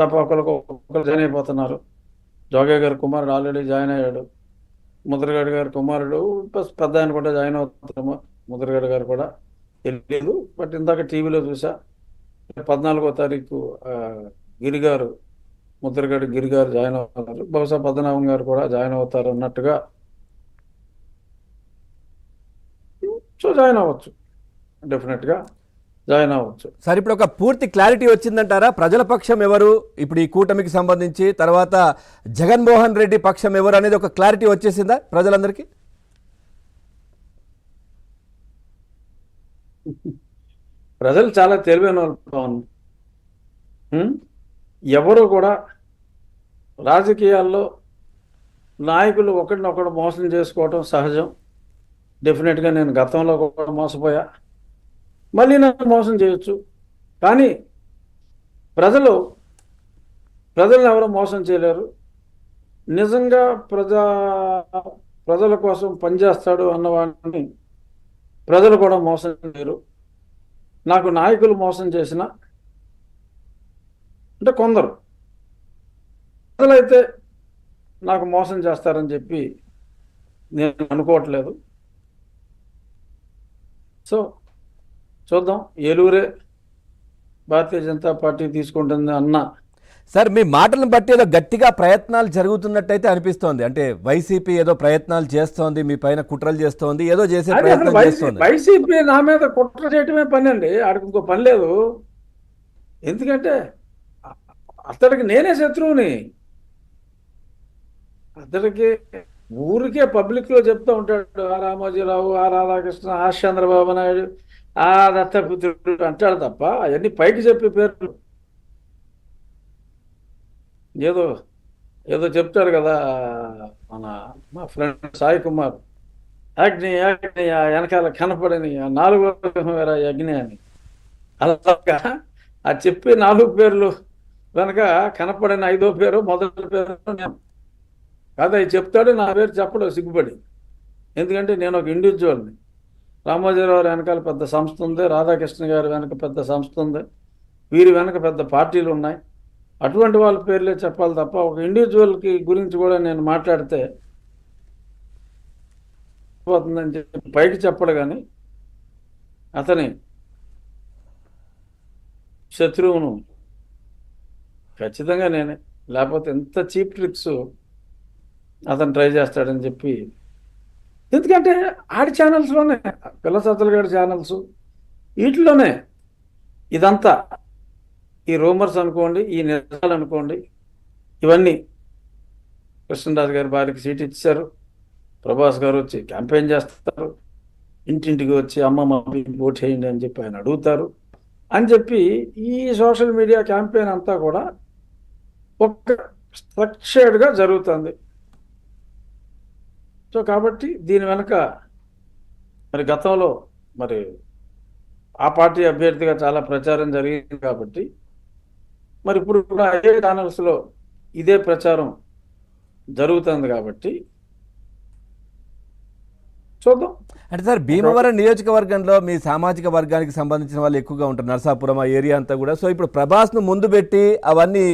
తప్ప ఒకరు జాయిన్ అయిపోతున్నారు. జోగయ్య గారి కుమారుడు ఆల్రెడీ జాయిన్ అయ్యాడు. ముద్రగడ గారి కుమారుడు ప్లస్ పెద్ద ఆయన కూడా జాయిన్ అవుతాము. ముద్రగడ గారు కూడా తెలియదు, బట్ ఇందాక టీవీలో చూసా 14వ తారీఖు గిరిగారు, ముద్రగడ గిరిగారు జాయిన్ అవుతున్నారు. బహుశా పద్మనాభం గారు కూడా జాయిన్ అవుతారు అన్నట్టుగా. సో జాయిన్ అవ్వచ్చు, డెఫినెట్గా జాయిన్ అవ్వచ్చు. సార్, ఇప్పుడు ఒక పూర్తి క్లారిటీ వచ్చిందంటారా? ప్రజల పక్షం ఎవరు ఇప్పుడు ఈ కూటమికి సంబంధించి, తర్వాత జగన్మోహన్ రెడ్డి పక్షం ఎవరు అనేది ఒక క్లారిటీ వచ్చేసిందా ప్రజలందరికీ? ప్రజలు చాలా తెలివైన వాళ్ళు పవన్. ఎవరు కూడా రాజకీయాల్లో నాయకులు ఒకరినొకడు మోసం చేసుకోవటం సహజం. డెఫినెట్గా నేను గతంలో కూడా మోసపోయా, మళ్ళీ నన్ను మోసం చేయొచ్చు. కానీ ప్రజలను ఎవరు మోసం చేయలేరు. నిజంగా ప్రజల కోసం పనిచేస్తాడు అన్నవాడిని ప్రజలు కూడా మోసం చేయరు. నాకు నాయకులు మోసం చేసిన అంటే కొందరు ప్రజలైతే నాకు మోసం చేస్తారని చెప్పి నేను అనుకోవట్లేదు. సో చూద్దాం, ఏలూరే భారతీయ జనతా పార్టీ తీసుకుంటుంది అన్న. సార్, మీ మాటలను బట్టి ఏదో గట్టిగా ప్రయత్నాలు జరుగుతున్నట్టయితే అనిపిస్తోంది. అంటే వైసీపీ ఏదో ప్రయత్నాలు చేస్తోంది, మీ పైన కుట్రలు చేస్తోంది, ఏదో చేసే ప్రయత్నం చేస్తోంది. వైసీపీ నా మీద కుట్ర చేయటమే పని అండి, ఆడికి ఇంకో పని లేదు. ఎందుకంటే అతడికి నేనే శత్రువుని. అతడికి ఊరికే పబ్లిక్లో చెప్తూ ఉంటాడు, ఆ రామోజీరావు, ఆ రాధాకృష్ణ, ఆ చంద్రబాబు నాయుడు, ఆ దత్తపుత్రుడు అంటాడు తప్ప అవన్నీ పైకి చెప్పే పేర్లు. ఏదో ఏదో చెప్తాడు కదా మా ఫ్రెండ్ సాయి కుమార్, అగ్ని అగ్ని ఆ వెనకాల కనపడని ఆ 4వ అగ్ని అని. అలాగా ఆ చెప్పి 4 పేర్లు వెనక కనపడని 5వ పేరు మొదటి పేరు నేను కాదు. అవి చెప్తాడు, నా పేరు చెప్పడు సిగ్గుపడి. ఎందుకంటే నేను ఒక ఇండివిజువల్ని. రామోజీరావు వెనకాల పెద్ద సంస్థ ఉంది, రాధాకృష్ణ గారి వెనక పెద్ద సంస్థ ఉంది, వీరి వెనక పెద్ద పార్టీలు ఉన్నాయి. అటువంటి వాళ్ళ పేర్లే చెప్పాలి తప్ప ఒక ఇండివిజువల్కి గురించి కూడా నేను మాట్లాడితే పోతుందని చెప్పి పైకి చెప్పడు. కానీ అతని శత్రువును ఖచ్చితంగా నేనే, లేకపోతే ఎంత చీప్ ట్రిక్స్ అతను ట్రై చేస్తాడని చెప్పి. ఎందుకంటే ఆడి ఛానల్స్లోనే, పిల్ల సత్తలు గారి ఛానల్స్, వీటిలోనే ఇదంతా, ఈ రూమర్స్ అనుకోండి, ఈ నిజాలు అనుకోండి, ఇవన్నీ. కృష్ణరాజు గారి భార్యకి సీట్ ఇచ్చారు, ప్రభాస్ గారు వచ్చి క్యాంపెయిన్ చేస్తారు, ఇంటింటికి వచ్చి అమ్మమ్మ ఓట్ చేయండి అని చెప్పి ఆయన అడుగుతారు అని చెప్పి ఈ సోషల్ మీడియా క్యాంపెయిన్ అంతా కూడా ఒక స్ట్రక్చర్డ్గా జరుగుతుంది. సో కాబట్టి దీని వెనక మరి గతంలో మరి ఆ పార్టీ అభ్యర్థిగా చాలా ప్రచారం జరిగింది కాబట్టి మరి ఇప్పుడు కూడా అదే ఛానల్స్లో ఇదే ప్రచారం జరుగుతుంది కాబట్టి చూద్దాం. అంటే సార్, భీమవరం నియోజకవర్గంలో మీ సామాజిక వర్గానికి సంబంధించిన వాళ్ళు ఎక్కువగా ఉంటారు, నరసాపురం ఆ ఏరియా అంతా కూడా. సో ఇప్పుడు ప్రభాస్ను ముందు పెట్టి అవన్నీ